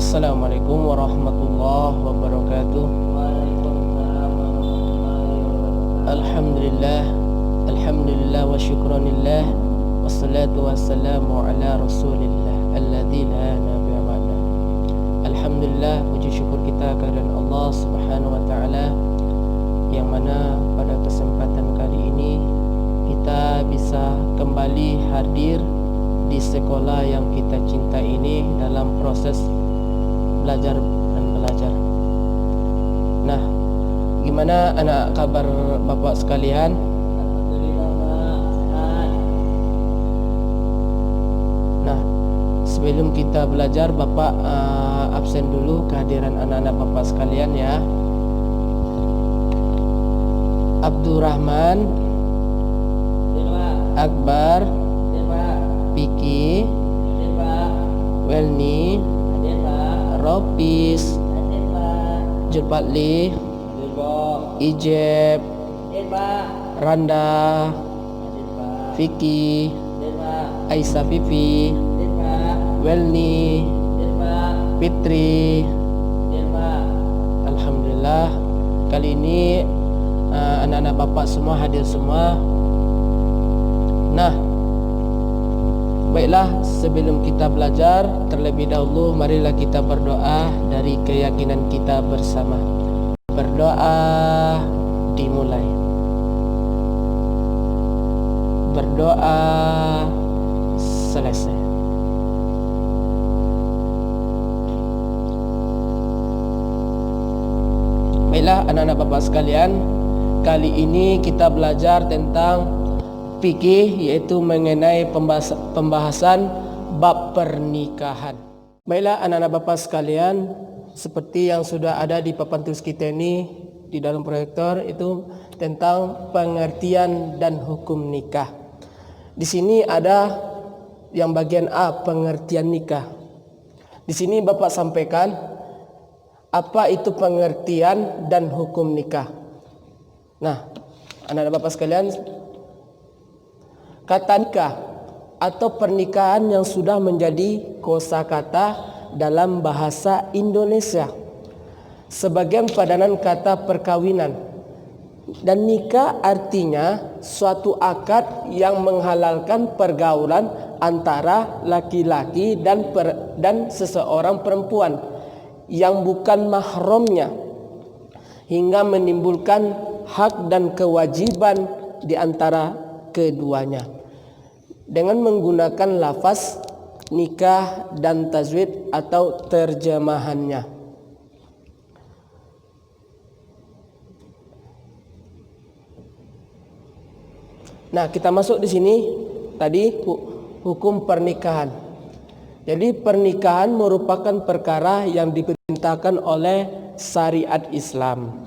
Assalamualaikum warahmatullahi wabarakatuh. Waalaikumsalam warahmatullahi wabarakatuh. Alhamdulillah wa syukranillah. Wassalatu wassalamu ala rasulillah alladzi la nabiyya ba'da. Alhamdulillah, puji syukur kita kehadirat Allah Subhanahu wa taala, yang mana pada kesempatan kali ini kita bisa kembali hadir di sekolah yang kita cinta ini dalam proses belajar dan belajar. Nah, gimana anak kabar Bapak sekalian? Alhamdulillah, Pak. Sehat. Nah, sebelum kita belajar, Bapak absen dulu kehadiran anak-anak Bapak sekalian ya. Abdurrahman, Hadir, Pak. Akbar, Hadir, Pak. Piki, Hadir, Pak. Welni, Hadir, Pak. Ropis, Hadir, Pak. Julpatli, Hadir, Pak. Ijeb, Hadir, Pak. Randa, Hadir, Pak. Vicky, Hadir, Pak. Aisyah Vivi, Hadir, Pak. Welni, Hadir, Pak. Fitri. Hadir, Pak. Alhamdulillah, kali ini anak-anak Bapak semua hadir semua. Nah, baiklah, sebelum kita belajar, terlebih dahulu marilah kita berdoa dari keyakinan kita bersama. Berdoa dimulai. Berdoa selesai. Baiklah anak-anak Bapak sekalian, kali ini kita belajar tentang fikih, yaitu mengenai pembahasan bab pernikahan. Baiklah anak-anak Bapak sekalian, seperti yang sudah ada di papan tulis kita ini di dalam proyektor, itu tentang pengertian dan hukum nikah. Di sini ada yang bagian A, pengertian nikah. Di sini Bapak sampaikan apa itu pengertian dan hukum nikah. Nah, anak-anak Bapak sekalian, kata nikah atau pernikahan yang sudah menjadi kosakata dalam bahasa Indonesia, sebagian padanan kata perkawinan. Dan nikah artinya suatu akad yang menghalalkan pergaulan antara laki-laki dan seseorang perempuan yang bukan mahramnya, hingga menimbulkan hak dan kewajiban di antara keduanya dengan menggunakan lafaz nikah dan tajwid atau terjemahannya. Nah, kita masuk di sini tadi hukum pernikahan. Jadi pernikahan merupakan perkara yang diperintahkan oleh syariat Islam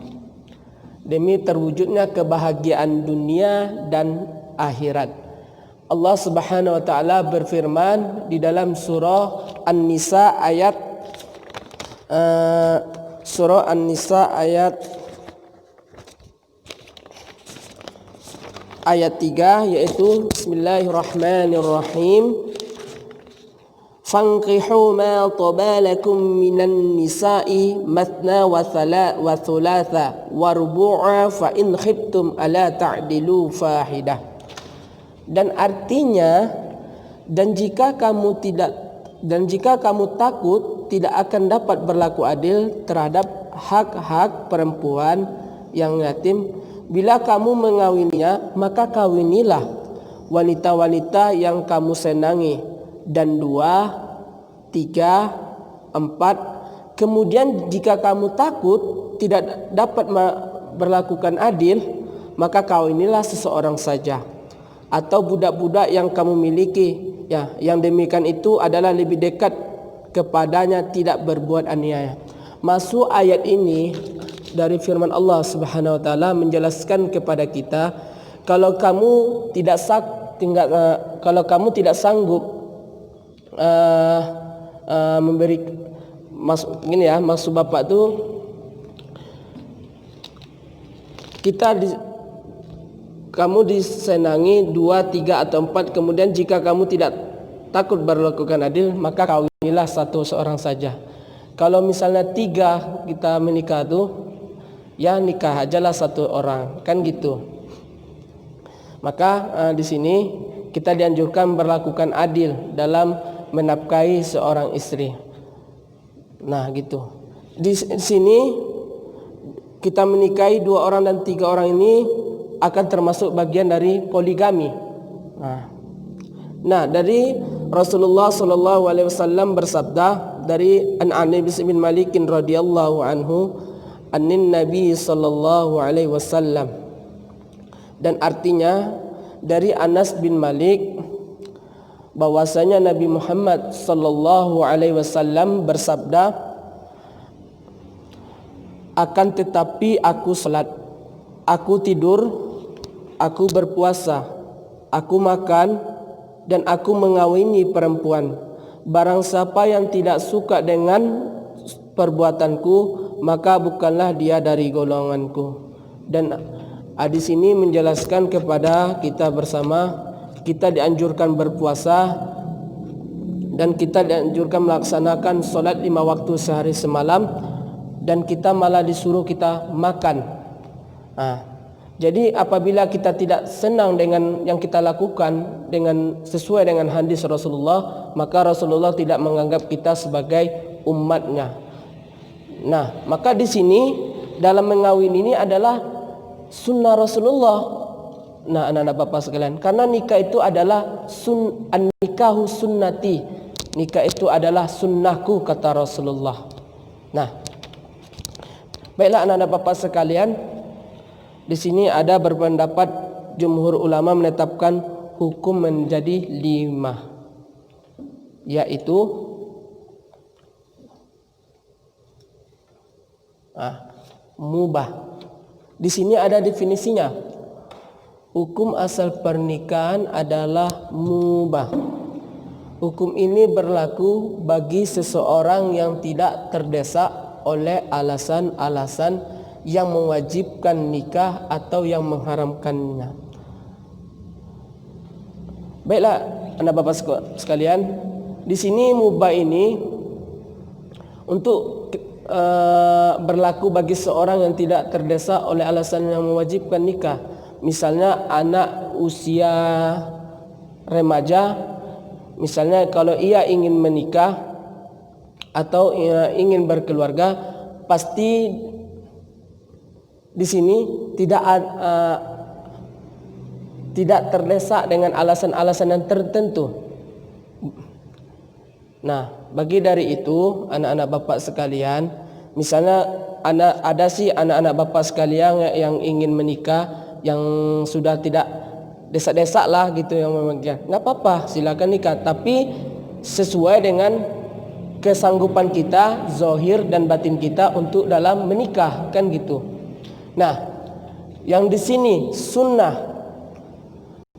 demi terwujudnya kebahagiaan dunia dan akhirat. Allah Subhanahu wa taala berfirman di dalam surah An-Nisa ayat 3, yaitu Bismillahirrahmanirrahim. Fanqihu ma tabalakum minan nisa'i mathna wa thulatha wa rubu'a fa in khiftum ala ta'dilu fahidah. Dan artinya, dan jika kamu takut tidak akan dapat berlaku adil terhadap hak-hak perempuan yang yatim, bila kamu mengawininya, maka kawinilah wanita-wanita yang kamu senangi, dan 2, 3, 4. Kemudian jika kamu takut tidak dapat berlakukan adil, maka kawinilah seseorang saja atau budak-budak yang kamu miliki, ya, yang demikian itu adalah lebih dekat kepadanya, tidak berbuat aniaya. Masuk ayat ini dari firman Allah Subhanahu wa taala menjelaskan kepada kita, kalau kamu tidak sanggup memberi maksud Bapak tuh, kamu disenangi 2, 3 atau 4, kemudian jika kamu tidak takut berlakukan adil, maka kawinilah seorang saja. Kalau misalnya 3 kita menikah tuh, ya nikah ajalah 1 orang, kan gitu. Maka di sini kita dianjurkan berlakukan adil dalam menafkahi seorang istri. Nah, gitu. Di sini kita menikahi 2 orang dan 3 orang ini akan termasuk bagian dari poligami. Nah, dari Rasulullah sallallahu alaihi wasallam bersabda dari Anas bin Malik radhiyallahu anhu, anin Nabi sallallahu alaihi wasallam, dan artinya dari Anas bin Malik bahwasanya Nabi Muhammad sallallahu alaihi wasallam bersabda, akan tetapi aku salat, aku tidur, aku berpuasa, aku makan, dan aku mengawini perempuan. Barang siapa yang tidak suka dengan perbuatanku, maka bukanlah dia dari golonganku. Dan di sini menjelaskan kepada kita bersama, kita dianjurkan berpuasa dan kita dianjurkan melaksanakan solat 5 waktu sehari semalam, dan kita malah disuruh kita makan. Jadi apabila kita tidak senang dengan yang kita lakukan dengan sesuai dengan hadis Rasulullah, maka Rasulullah tidak menganggap kita sebagai umatnya. Nah, maka di sini dalam mengawin ini adalah sunnah Rasulullah. Nah, anak-anak bapak sekalian, karena nikah itu adalah nikahu sunnati. Nikah itu adalah sunnahku, kata Rasulullah. Nah, baiklah anak-anak bapak sekalian, di sini ada berpendapat jumhur ulama menetapkan hukum menjadi 5, yaitu mubah. Di sini ada definisinya. Hukum asal pernikahan adalah mubah. Hukum ini berlaku bagi seseorang yang tidak terdesak oleh alasan-alasan yang mewajibkan nikah atau yang mengharamkannya. Baiklah, anak bapak sekalian, di sini mubah ini untuk berlaku bagi seorang yang tidak terdesak oleh alasan yang mewajibkan nikah. Misalnya anak usia remaja, misalnya kalau ia ingin menikah atau ingin berkeluarga, pasti di sini tidak terdesak dengan alasan-alasan yang tertentu. Nah, bagi dari itu anak-anak bapak sekalian, misalnya ada sih anak-anak bapak sekalian yang ingin menikah, yang sudah tidak desak-desak lah gitu, yang memang nggak apa-apa, silakan nikah, tapi sesuai dengan kesanggupan kita, zahir dan batin kita untuk dalam menikah, kan gitu. Nah, yang di sini sunnah,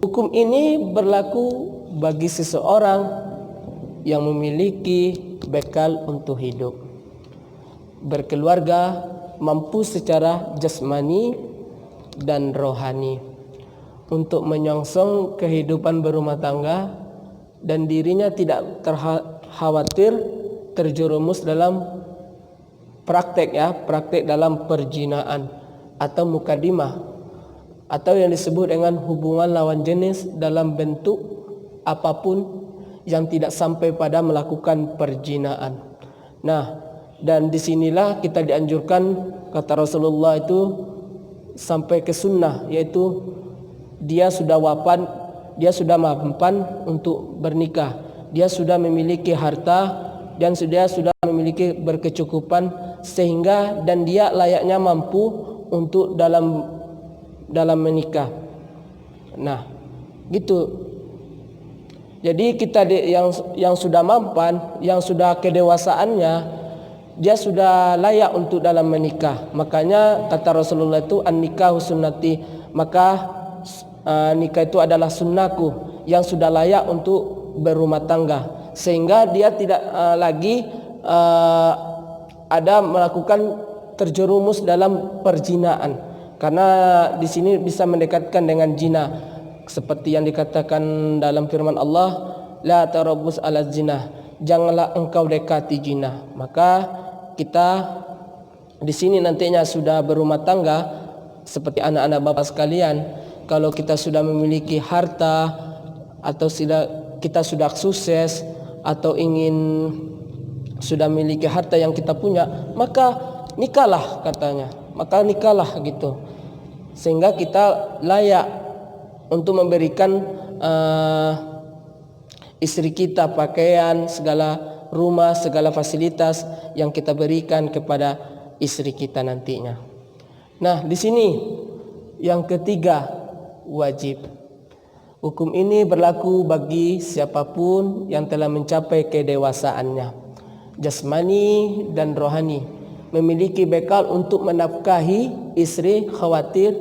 hukum ini berlaku bagi seseorang yang memiliki bekal untuk hidup, berkeluarga, mampu secara jasmani dan rohani untuk menyongsong kehidupan berumah tangga, dan dirinya tidak khawatir terjerumus dalam praktek dalam perjinaan atau mukadimah, atau yang disebut dengan hubungan lawan jenis dalam bentuk apapun yang tidak sampai pada melakukan perjinaan. Nah, dan disinilah kita dianjurkan, kata Rasulullah itu, sampai ke sunnah, yaitu dia sudah wafat, dia sudah mampan untuk bernikah, dia sudah memiliki harta dan dia sudah memiliki berkecukupan, sehingga dan dia layaknya mampu untuk dalam menikah. Nah, gitu. Jadi kita yang sudah mampan, yang sudah kedewasaannya, dia sudah layak untuk dalam menikah. Makanya kata Rasulullah itu an-nikahu sunnati, maka nikah itu adalah sunnahku, yang sudah layak untuk berumah tangga, sehingga dia tidak lagi ada melakukan terjerumus dalam perjinaan, karena di sini bisa mendekatkan dengan zina, seperti yang dikatakan dalam firman Allah, la tarabbus ala zina, janganlah engkau dekati zina. Maka kita di sini nantinya sudah berumah tangga seperti anak-anak bapak sekalian, kalau kita sudah memiliki harta atau kita sudah sukses atau ingin sudah memiliki harta yang kita punya, maka nikahlah katanya. Maka nikahlah gitu. Sehingga kita layak untuk memberikan istri kita pakaian, segala rumah, segala fasilitas yang kita berikan kepada istri kita nantinya. Nah, di sini yang ketiga, wajib. Hukum ini berlaku bagi siapapun yang telah mencapai kedewasaannya, jasmani dan rohani, memiliki bekal untuk menafkahi istri, khawatir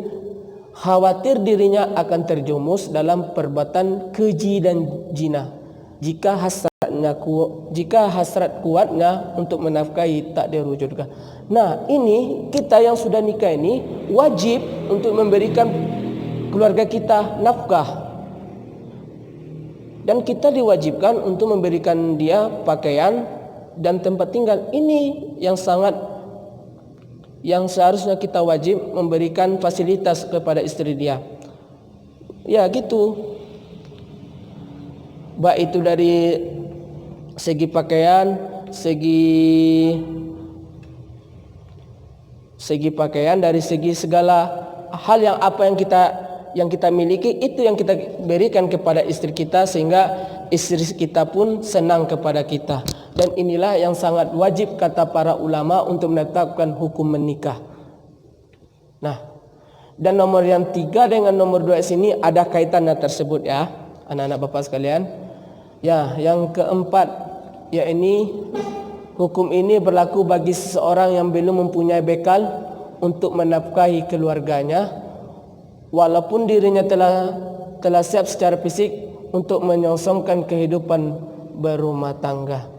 dirinya akan terjumus dalam perbuatan keji dan zina. Jika hasrat kuatnya untuk menafkahi tak diwujudkan. Nah, ini kita yang sudah nikah ini wajib untuk memberikan keluarga kita nafkah. Dan kita diwajibkan untuk memberikan dia pakaian dan tempat tinggal. Ini yang seharusnya kita wajib memberikan fasilitas kepada istri dia. Ya gitu. Baik itu dari segi pakaian, segi pakaian, dari segi segala hal yang kita miliki, itu yang kita berikan kepada istri kita, sehingga istri kita pun senang kepada kita. Dan inilah yang sangat wajib kata para ulama untuk menetapkan hukum menikah. Nah, dan nomor yang 3 dengan nomor 2 sini ada kaitannya tersebut ya, anak-anak bapak sekalian. Ya, yang keempat, ya ini hukum ini berlaku bagi seseorang yang belum mempunyai bekal untuk menafkahi keluarganya, walaupun dirinya telah siap secara fisik untuk menyongsongkan kehidupan berumah tangga.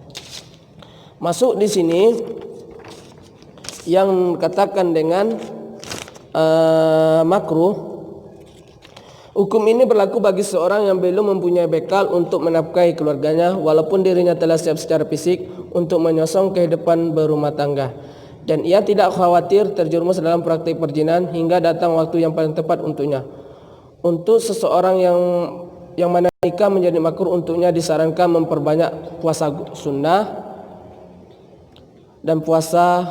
Masuk di sini yang katakan dengan makruh. Hukum ini berlaku bagi seorang yang belum mempunyai bekal untuk menafkahi keluarganya, walaupun dirinya telah siap secara fisik untuk menyongsong kehidupan berumah tangga, dan ia tidak khawatir terjerumus dalam praktik perjinan hingga datang waktu yang paling tepat untuknya. Untuk seseorang yang mana nikah menjadi makruh, untuknya disarankan memperbanyak puasa sunnah dan puasa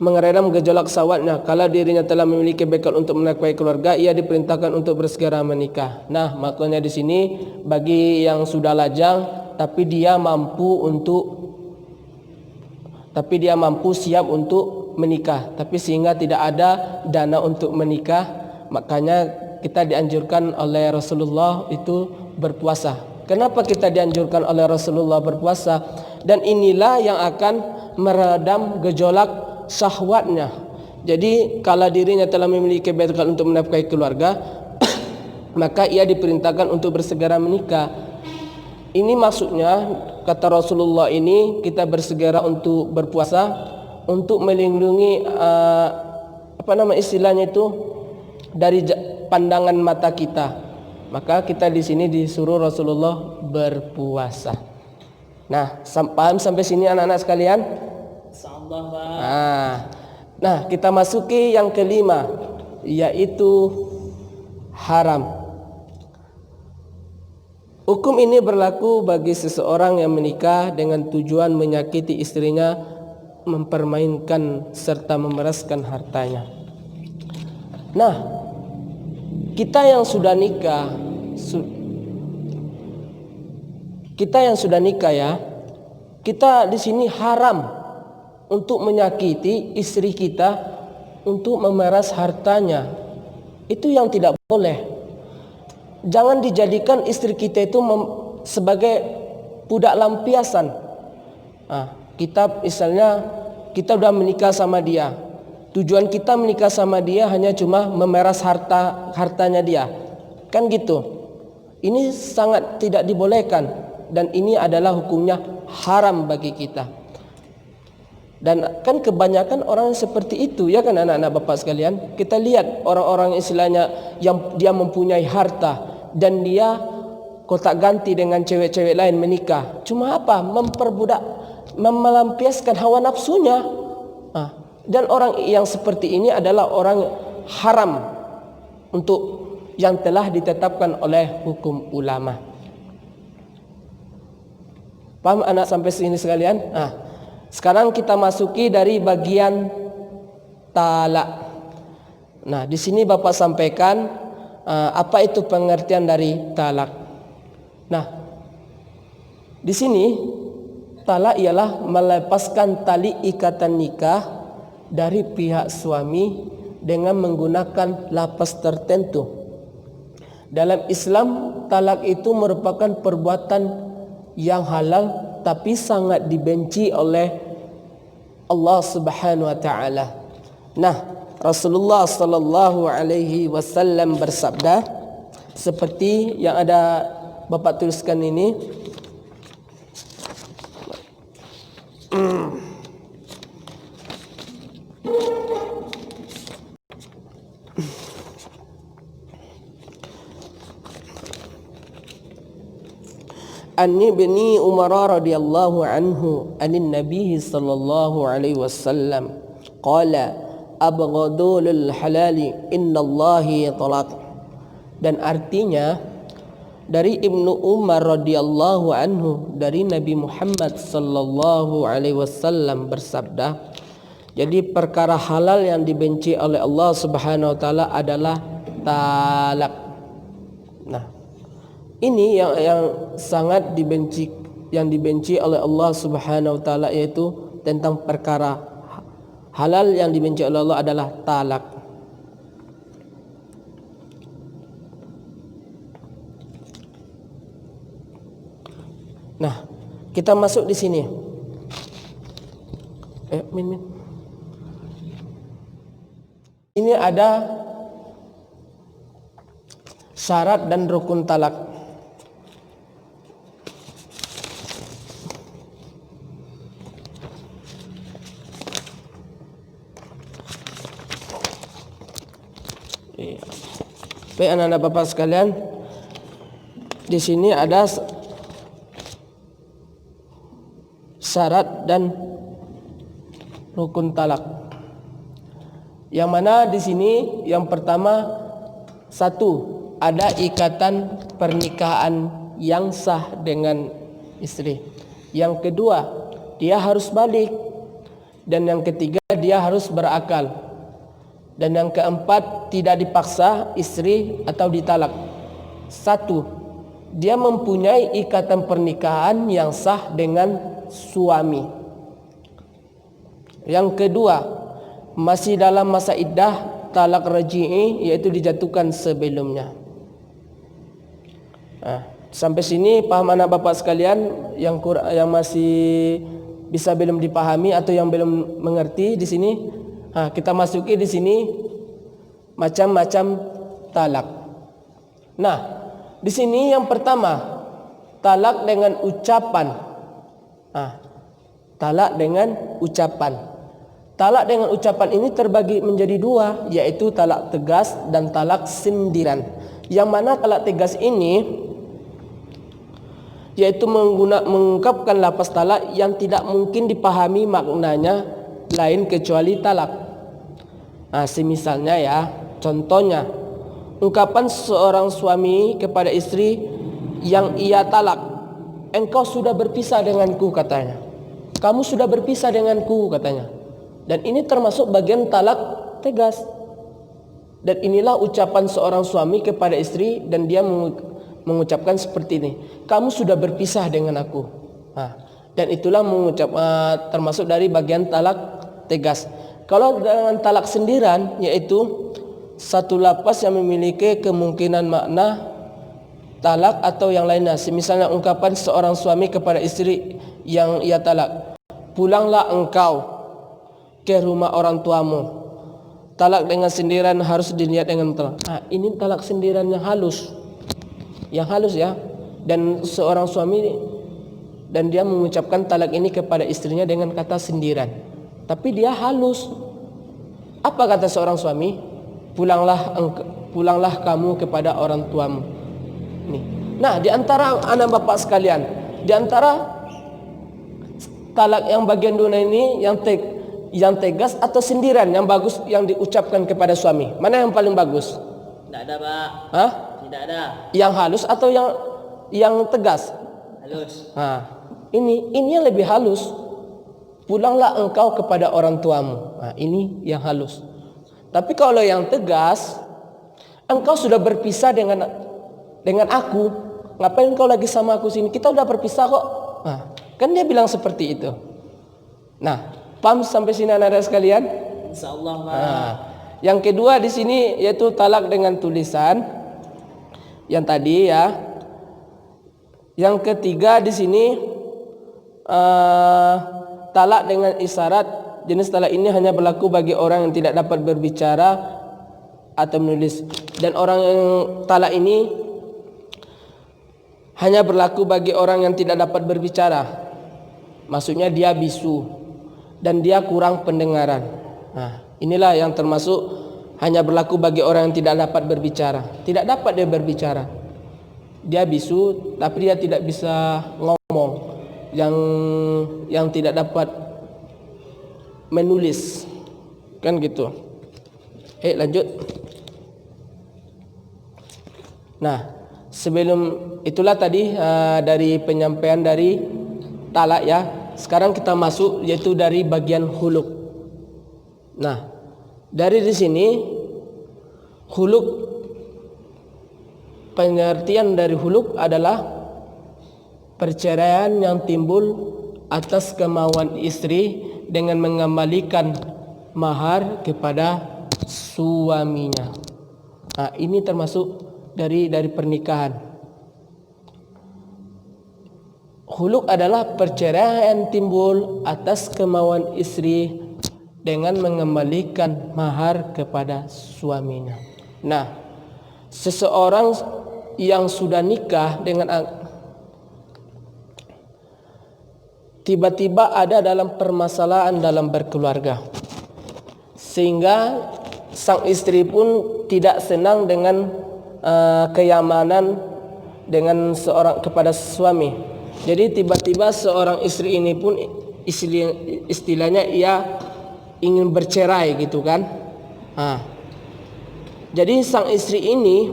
mengeredam gejolak syahwatnya. Kalau dirinya telah memiliki bekal untuk menafkahi keluarga, ia diperintahkan untuk bersegera menikah. Nah, makanya di sini bagi yang sudah lajang tapi dia mampu siap untuk menikah, tapi sehingga tidak ada dana untuk menikah, makanya kita dianjurkan oleh Rasulullah itu berpuasa. Kenapa kita dianjurkan oleh Rasulullah berpuasa? Dan inilah yang akan meredam gejolak syahwatnya. Jadi kalau dirinya telah memiliki bekal untuk menafkahi keluarga maka ia diperintahkan untuk bersegera menikah. Ini maksudnya kata Rasulullah ini kita bersegera untuk berpuasa untuk melindungi istilahnya itu dari pandangan mata kita. Maka kita di sini disuruh Rasulullah berpuasa. Nah, paham sampai sini anak-anak sekalian? Nah, kita masuki yang kelima, yaitu haram. Hukum ini berlaku bagi seseorang yang menikah dengan tujuan menyakiti istrinya, mempermainkan serta memeraskan hartanya. Nah, kita yang sudah nikah ya, kita di sini haram untuk menyakiti istri kita, untuk memeras hartanya. Itu yang tidak boleh. Jangan dijadikan istri kita itu sebagai budak lampiasan. Kita misalnya kita sudah menikah sama dia, tujuan kita menikah sama dia hanya cuma memeras hartanya dia, kan gitu. Ini sangat tidak dibolehkan, dan ini adalah hukumnya haram bagi kita. Dan kan kebanyakan orang seperti itu, ya kan anak-anak bapak sekalian. Kita lihat orang-orang istilahnya yang dia mempunyai harta dan dia kota ganti dengan cewek-cewek lain menikah. Cuma apa? Melampiaskan hawa nafsunya. Dan orang yang seperti ini adalah orang haram untuk yang telah ditetapkan oleh hukum ulama. Paham anak sampai sini sekalian? Sekarang kita masuki dari bagian talak. Nah, di sini Bapak sampaikan apa itu pengertian dari talak. Nah, di sini talak ialah melepaskan tali ikatan nikah dari pihak suami dengan menggunakan lafaz tertentu. Dalam Islam, talak itu merupakan perbuatan yang halal tapi sangat dibenci oleh Allah Subhanahu wa taala. Nah, Rasulullah sallallahu alaihi wasallam bersabda seperti yang ada Bapak tuliskan ini. An ibni Umar radhiyallahu anhu anin Nabi sallallahu alaihi wasallam qala abghadul halali innallahi talaq. Dan artinya dari Ibnu Umar radhiyallahu anhu dari Nabi Muhammad sallallahu alaihi wasallam bersabda, jadi perkara halal yang dibenci oleh Allah Subhanahu wa taala adalah talak. Nah, ini yang sangat dibenci, yang dibenci oleh Allah Subhanahu wa taala, yaitu tentang perkara halal yang dibenci oleh Allah adalah talak. Nah, kita masuk di sini. Ini ada syarat dan rukun talak. Baik anak-anak Bapak sekalian, di sini ada syarat dan rukun talak. Yang mana di sini yang pertama, satu, ada ikatan pernikahan yang sah dengan istri. Yang kedua, dia harus balik. Dan yang ketiga, dia harus berakal. Dan yang keempat, tidak dipaksa istri atau ditalak. Satu, dia mempunyai ikatan pernikahan yang sah dengan suami. Yang kedua, masih dalam masa iddah talak raj'i, yaitu dijatuhkan sebelumnya. Sampai sini paham anak Bapak sekalian yang masih bisa belum dipahami atau yang belum mengerti di sini? Kita masuki di sini macam-macam talak. Nah, di sini yang pertama, talak dengan ucapan. Talak dengan ucapan. Talak dengan ucapan ini terbagi menjadi dua, yaitu talak tegas dan talak sindiran. Yang mana talak tegas ini yaitu mengungkapkan lafaz talak yang tidak mungkin dipahami maknanya lain kecuali talak. Misalnya ya, contohnya ungkapan seorang suami kepada istri yang ia talak, engkau sudah berpisah denganku katanya, kamu sudah berpisah denganku katanya. Dan ini termasuk bagian talak tegas. Dan inilah ucapan seorang suami kepada istri, dan dia mengucapkan seperti ini, kamu sudah berpisah dengan aku. Dan itulah termasuk dari bagian talak tegas. Kalau dengan talak sindiran, yaitu satu lafaz yang memiliki kemungkinan makna talak atau yang lainnya. Misalnya ungkapan seorang suami kepada istri yang ia talak, pulanglah engkau ke rumah orang tuamu. Talak dengan sindiran harus dilihat dengan talak. Ini talak sindiran yang halus. Yang halus ya. Dan seorang suami dan dia mengucapkan talak ini kepada istrinya dengan kata sindiran. Tapi dia halus. Apa kata seorang suami? Pulanglah kamu kepada orang tuamu. Nih, Nah, di antara anak bapak sekalian, di antara talak yang bagian dua ini yang tegas atau sindiran yang bagus yang diucapkan kepada suami, mana yang paling bagus? Tidak ada, Pak. Hah? Tidak ada. Yang halus atau yang tegas? Halus. Nah, ini yang lebih halus. Pulanglah engkau kepada orang tuamu. Nah, ini yang halus. Tapi kalau yang tegas, engkau sudah berpisah dengan aku. Ngapain kau lagi sama aku sini? Kita udah berpisah kok. Nah, kan dia bilang seperti itu. Nah, paham sampai sini anak-anak sekalian? Insyaallah, Pak. Nah, yang kedua di sini yaitu talak dengan tulisan. Yang tadi ya. Yang ketiga di sini talak dengan isyarat. Jenis talak ini hanya berlaku bagi orang yang tidak dapat berbicara atau menulis. Dan orang yang talak ini hanya berlaku bagi orang yang tidak dapat berbicara. Maksudnya dia bisu dan dia kurang pendengaran. Nah, inilah yang termasuk hanya berlaku bagi orang yang tidak dapat berbicara. Tidak dapat dia berbicara. Dia bisu tapi dia tidak bisa ngomong. Yang tidak dapat menulis. Kan gitu. Lanjut. Nah, sebelum itulah tadi dari penyampaian dari talak ya. Sekarang kita masuk yaitu dari bagian huluk. Nah, dari di sini huluk, pengertian dari huluk adalah perceraian yang timbul atas kemauan istri dengan mengembalikan mahar kepada suaminya. Nah, ini termasuk dari pernikahan. Huluk adalah perceraian yang timbul atas kemauan istri dengan mengembalikan mahar kepada suaminya. Nah, seseorang yang sudah nikah dengan tiba-tiba ada dalam permasalahan dalam berkeluarga, sehingga sang istri pun tidak senang dengan kenyamanan dengan seorang kepada suami. Jadi tiba-tiba seorang istri ini pun istilahnya ia ingin bercerai gitu kan. Jadi sang istri ini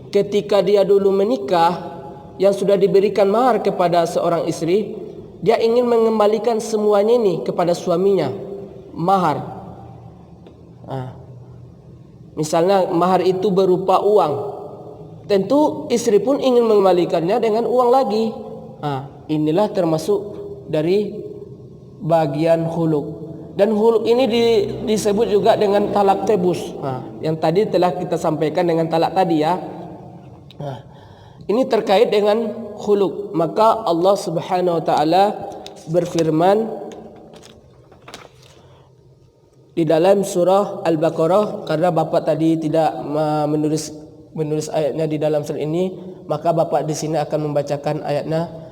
ketika dia dulu menikah yang sudah diberikan mahar kepada seorang istri, dia ingin mengembalikan semuanya ini kepada suaminya, mahar. Misalnya mahar itu berupa uang, tentu istri pun ingin mengembalikannya dengan uang lagi. Inilah termasuk dari bagian huluk. Dan huluk ini disebut juga dengan talak tebus. Yang tadi telah kita sampaikan dengan talak tadi ya. Ini terkait dengan huluk. Maka Allah Subhanahu wa taala berfirman di dalam surah Al-Baqarah, karena Bapak tadi tidak menulis ayatnya di dalam surat ini, maka Bapak di sini akan membacakan ayatnya.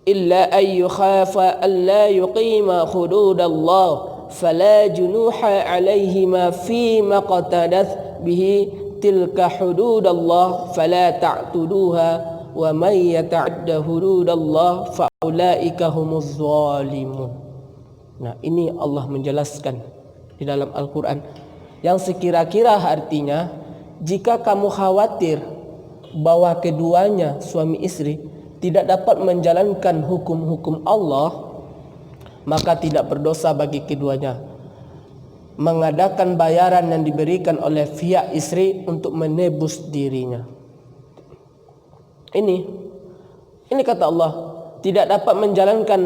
Illa ay yukhafa alla yuqima hududallah fala junuha alaihima fima qatadat bihi tilka hududallah fala ta'tuduha wa man yata'adda hududallah fa ulaika humuz zalimun. Nah, ini Allah menjelaskan di dalam Al-Qur'an yang sekira-kira artinya, jika kamu khawatir bahwa keduanya suami istri tidak dapat menjalankan hukum-hukum Allah, maka tidak berdosa bagi keduanya mengadakan bayaran yang diberikan oleh pihak istri untuk menebus dirinya. Ini kata Allah, tidak dapat menjalankan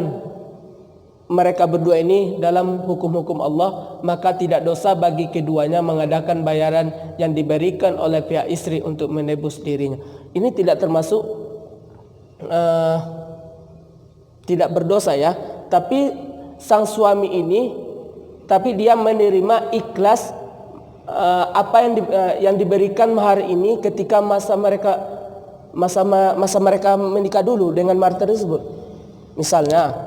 mereka berdua ini dalam hukum-hukum Allah, maka tidak dosa bagi keduanya mengadakan bayaran yang diberikan oleh pihak istri untuk menebus dirinya. Ini tidak termasuk tidak berdosa ya, tapi sang suami ini dia menerima ikhlas apa yang diberikan mahar ini ketika masa mereka menikah dulu dengan mahar tersebut. Misalnya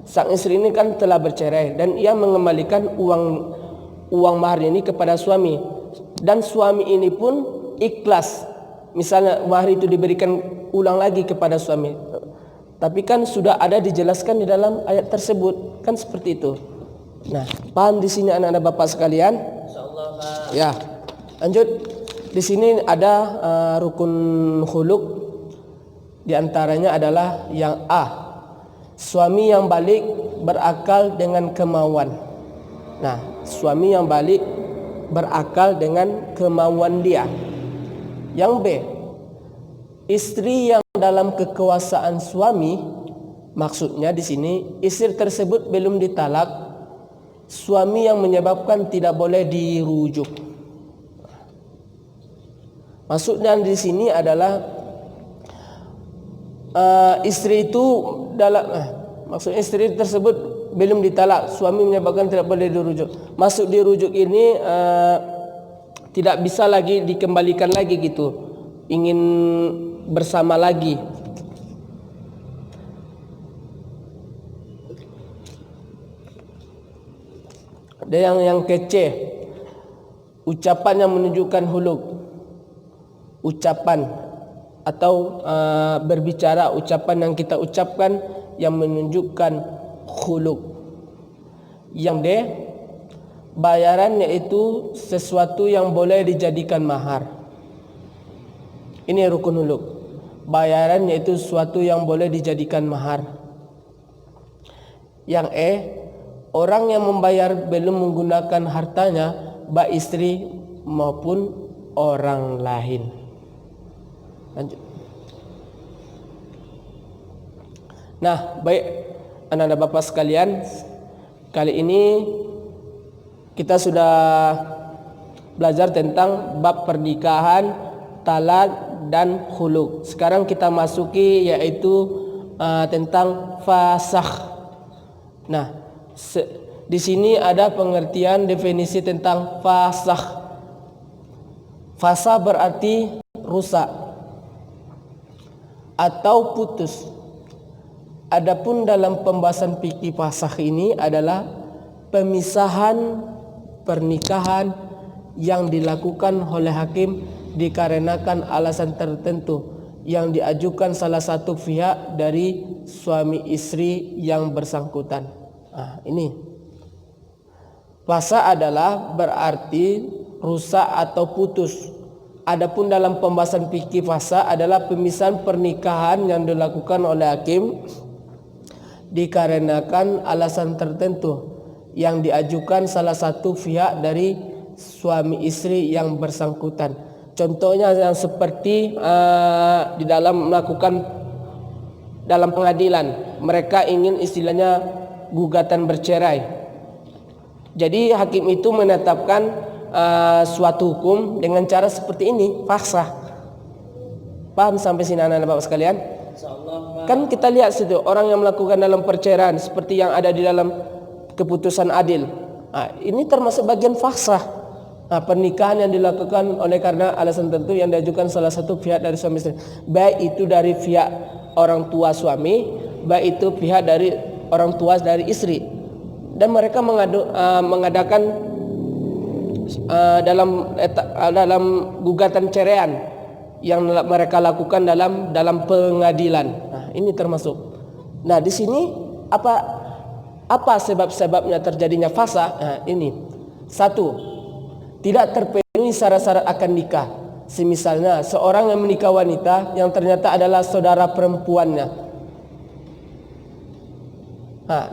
sang istri ini kan telah bercerai dan ia mengembalikan uang mahar ini kepada suami, dan suami ini pun ikhlas. Misalnya mahar itu diberikan ulang lagi kepada suami. Tapi kan sudah ada dijelaskan di dalam ayat tersebut, kan seperti itu. Nah, paham di sini anak-anak Bapak sekalian? Insyaallah, Pak. Ya. Lanjut. Di sini ada rukun khuluk. Di antaranya adalah yang A. Suami yang balik berakal dengan kemauan. Nah, suami yang balik berakal dengan kemauan dia. Yang B, istri yang dalam kekuasaan suami, maksudnya di sini istri tersebut belum ditalak, suami yang menyebabkan tidak boleh dirujuk. Maksudnya di sini adalah istri itu dalam maksudnya istri tersebut belum ditalak, suami menyebabkan tidak boleh dirujuk. Maksud dirujuk ini tidak bisa lagi dikembalikan lagi gitu, ingin bersama lagi. Ada yang kece, ucapan yang menunjukkan huluk, ucapan atau berbicara, ucapan yang kita ucapkan yang menunjukkan huluk. Yang D, bayaran yaitu sesuatu yang boleh dijadikan mahar. Ini rukun huluk. Bayaran yaitu sesuatu yang boleh dijadikan mahar. Yang E, orang yang membayar belum menggunakan hartanya, baik istri maupun orang lain. Lanjut. Nah, baik anak-anak Bapak sekalian, kali ini kita sudah belajar tentang bab pernikahan, talak dan khuluk. Sekarang kita masuki yaitu tentang fasakh. Nah, di sini ada pengertian definisi tentang fasakh. Fasa berarti rusak atau putus. Adapun dalam pembahasan fikih fasakh ini adalah pemisahan pernikahan yang dilakukan oleh hakim dikarenakan alasan tertentu yang diajukan salah satu pihak dari suami istri yang bersangkutan. Ini fasa adalah berarti rusak atau putus. Adapun dalam pembahasan fikih fasa adalah pemisahan pernikahan yang dilakukan oleh hakim dikarenakan alasan tertentu yang diajukan salah satu pihak dari suami istri yang bersangkutan. Contohnya yang seperti di dalam melakukan dalam pengadilan, mereka ingin istilahnya gugatan bercerai. Jadi hakim itu menetapkan suatu hukum dengan cara seperti ini, fasakh. Paham sampai sini anak-anak Bapak sekalian? Insyaallah, Pak. Kan kita lihat situ orang yang melakukan dalam perceraian seperti yang ada di dalam keputusan adil. Ini termasuk bagian fasakh. Pernikahan yang dilakukan oleh karena alasan tertentu yang diajukan salah satu pihak dari suami istri. Baik itu dari pihak orang tua suami, baik itu pihak dari orang tua dari istri. Dan mereka mengadakan dalam gugatan ceraian yang mereka lakukan dalam pengadilan. Ini termasuk. Nah, di sini apa sebab-sebabnya terjadinya fasakh? Ini. Satu, tidak terpenuhi syarat-syarat akan nikah. Semisalnya seorang yang menikah wanita yang ternyata adalah saudara perempuannya.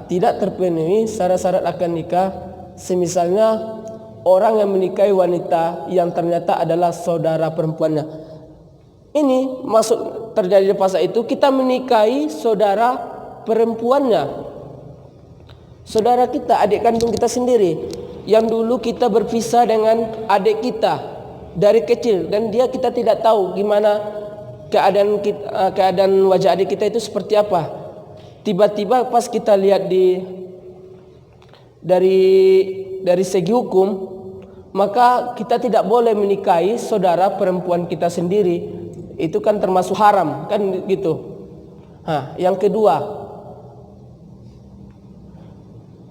Tidak terpenuhi syarat-syarat akan nikah. Semisalnya orang yang menikahi wanita yang ternyata adalah saudara perempuannya. Ini maksud terjadi fasakh itu kita menikahi saudara perempuannya. Saudara kita, adik kandung kita sendiri, yang dulu kita berpisah dengan adik kita dari kecil dan kita tidak tahu gimana keadaan wajah adik kita itu seperti apa. Tiba-tiba pas kita lihat dari segi hukum, maka kita tidak boleh menikahi saudara perempuan kita sendiri. Itu kan termasuk haram, kan gitu. Yang kedua,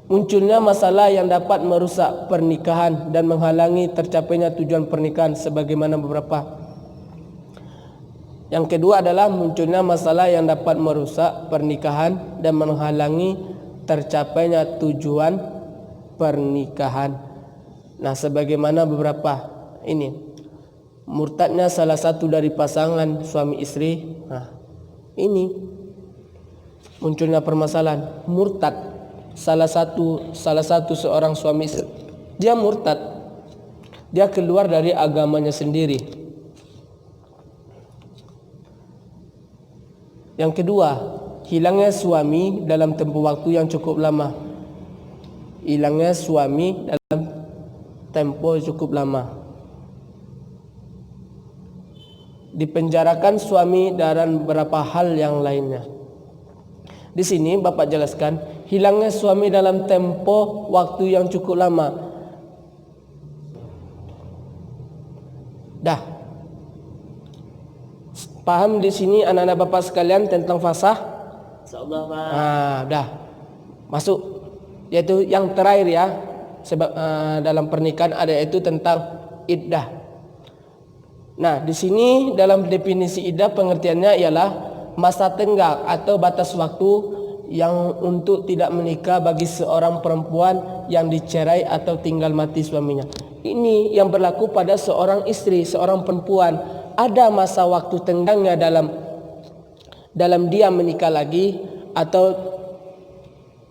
munculnya masalah yang dapat merusak pernikahan dan menghalangi tercapainya tujuan pernikahan sebagaimana beberapa Yang kedua adalah munculnya masalah yang dapat merusak pernikahan dan menghalangi tercapainya tujuan pernikahan. Nah, sebagaimana beberapa ini murtadnya salah satu dari pasangan suami istri. Nah, ini munculnya permasalahan murtad. Salah satu seorang suami istri, dia murtad. Dia keluar dari agamanya sendiri. Yang kedua, hilangnya suami dalam tempoh waktu yang cukup lama. Hilangnya suami dalam tempoh cukup lama. Dipenjarakan suami dan beberapa hal yang lainnya. Di sini Bapak jelaskan, hilangnya suami dalam tempoh waktu yang cukup lama. Dah. Paham di sini anak-anak Bapak sekalian tentang fasah? Insyaallah, Pak. Dah. Masuk. Yaitu yang terakhir ya. Sebab dalam pernikahan ada itu tentang iddah. Nah, di sini dalam definisi iddah pengertiannya ialah masa tenggang atau batas waktu yang untuk tidak menikah bagi seorang perempuan yang dicerai atau tinggal mati suaminya. Ini yang berlaku pada seorang istri, seorang perempuan. Ada masa waktu tenggangnya dalam dia menikah lagi, atau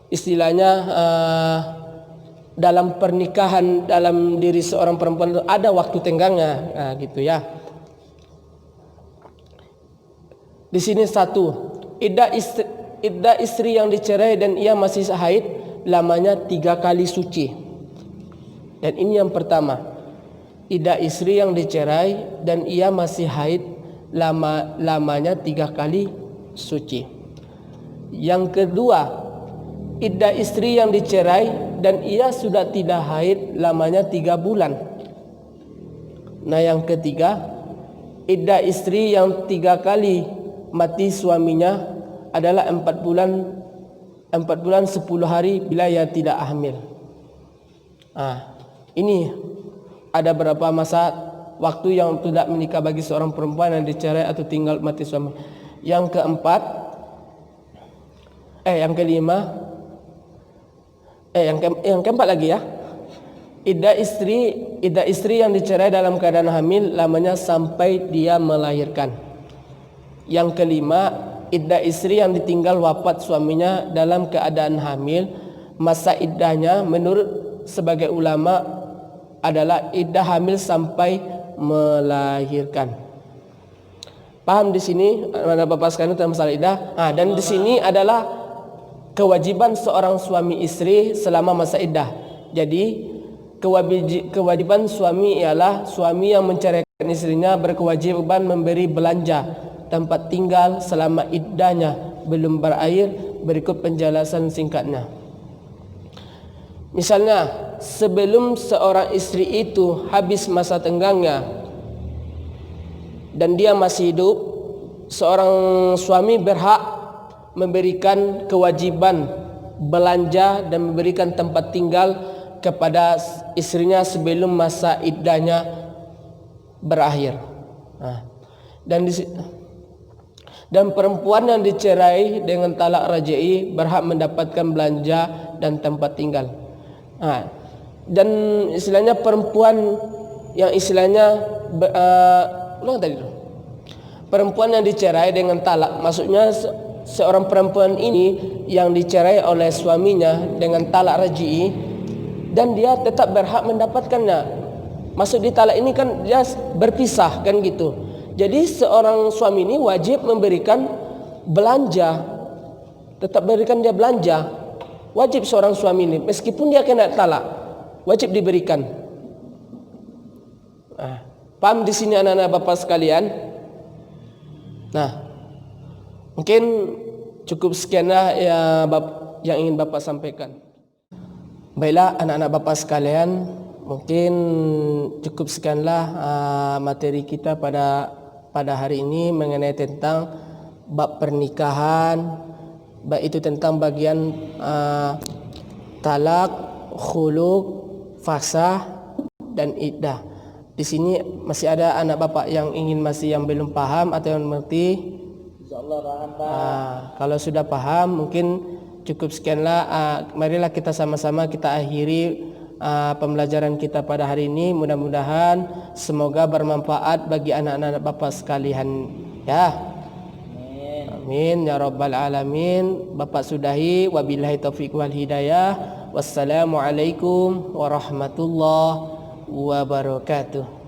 istilahnya dalam pernikahan dalam diri seorang perempuan itu ada waktu tenggangnya, gitu ya. Di sini satu, iddah istri yang dicerai dan ia masih haid lamanya 3 kali suci. Dan ini yang pertama. Iddah istri yang dicerai dan ia masih haid lamanya 3 kali suci. Yang kedua, iddah istri yang dicerai dan ia sudah tidak haid lamanya 3 bulan. Nah, yang ketiga, iddah istri yang 3 kali mati suaminya adalah 4 bulan 10 hari bila ia tidak hamil. Ini ada berapa masa waktu yang tidak menikah bagi seorang perempuan yang dicerai atau tinggal mati suami. Yang keempat, yang kelima, yang keempat lagi ya. Iddah istri yang dicerai dalam keadaan hamil lamanya sampai dia melahirkan. Yang kelima, iddah istri yang ditinggal wafat suaminya dalam keadaan hamil, masa iddahnya menurut sebagai ulama adalah iddah hamil sampai melahirkan. Paham di sini ada Bapak sekalian tentang masalah iddah? Dan di sini adalah kewajiban seorang suami istri selama masa iddah. Jadi kewajiban suami ialah suami yang menceraikan istrinya berkewajiban memberi belanja tempat tinggal selama iddahnya belum berakhir. Berikut penjelasan singkatnya. Misalnya, sebelum seorang istri itu habis masa tenggangnya dan dia masih hidup, seorang suami berhak memberikan kewajiban belanja dan memberikan tempat tinggal kepada istrinya sebelum masa iddahnya berakhir. Dan perempuan yang dicerai dengan talak raj'i berhak mendapatkan belanja dan tempat tinggal. Dan istilahnya perempuan yang istilahnya perempuan yang dicerai dengan talak, maksudnya seorang perempuan ini yang dicerai oleh suaminya dengan talak raj'i dan dia tetap berhak mendapatkannya. Maksud di talak ini kan dia berpisah kan gitu. Jadi seorang suami ini wajib memberikan belanja, tetap berikan dia belanja. Wajib seorang suami ini meskipun dia kena talak, wajib diberikan. Paham di sini anak-anak Bapak sekalian? Mungkin cukup sekianlah yang ingin Bapak sampaikan. Baiklah anak-anak Bapak sekalian, mungkin cukup sekianlah materi kita pada hari ini mengenai tentang bab pernikahan, baik itu tentang bagian talak, khuluk, fasah dan iddah. Di sini masih ada anak bapak yang belum paham atau yang mengerti? Insyaallah paham, Pak. Kalau sudah paham mungkin cukup sekianlah. Marilah kita sama-sama kita akhiri pembelajaran kita pada hari ini. Mudah-mudahan semoga bermanfaat bagi anak-anak bapak sekalian ya. Amin ya rabbal alamin. Bapak sudahi, wabillahi taufiq wal hidayah. Wassalamualaikum warahmatullahi wabarakatuh.